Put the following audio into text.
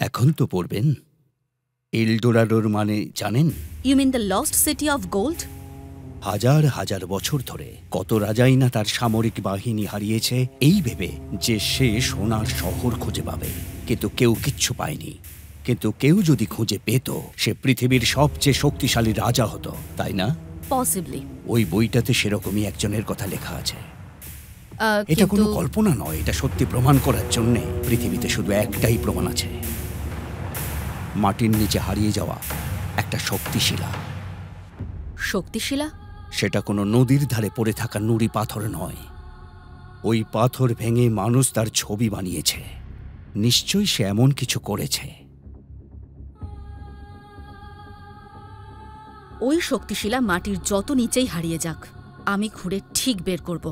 এখন তো পড়বেন। এলডোরাডোর মানে জানেন? You mean the lost city of gold? হাজার হাজার বছর ধরে কত রাজাই না তার সামরিক বাহিনী হারিয়েছে এই ভেবে যে সে সোনার শহর খুঁজে পাবে, কিন্তু কেউ কিচ্ছু পায়নি। কিন্তু কেউ যদি খুঁজে পেত, সে পৃথিবীর সবচেয়ে শক্তিশালী রাজা হতো, তাই না? পসিবলি। ওই বইটাতে সেরকমই একজনের কথা লেখা আছে। এটা কোনো কল্পনা নয়, এটা সত্যি প্রমাণ করার জন্যে পৃথিবীতে শুধু একটাই প্রমাণ আছে, মাটির নিচে হারিয়ে যাওয়া একটা শক্তিশিলা। শক্তিশিলা? সেটা কোনো নদীর ধারে পড়ে থাকা নুড়ি পাথর নয়। ওই পাথর ভেঙে মানুষ তার ছবি বানিয়েছে। নিশ্চয়ই সে এমন কিছু করেছে। ওই শক্তিশিলা মাটির যত নিচেই হারিয়ে যাক, আমি খুঁড়ে ঠিক বের করব।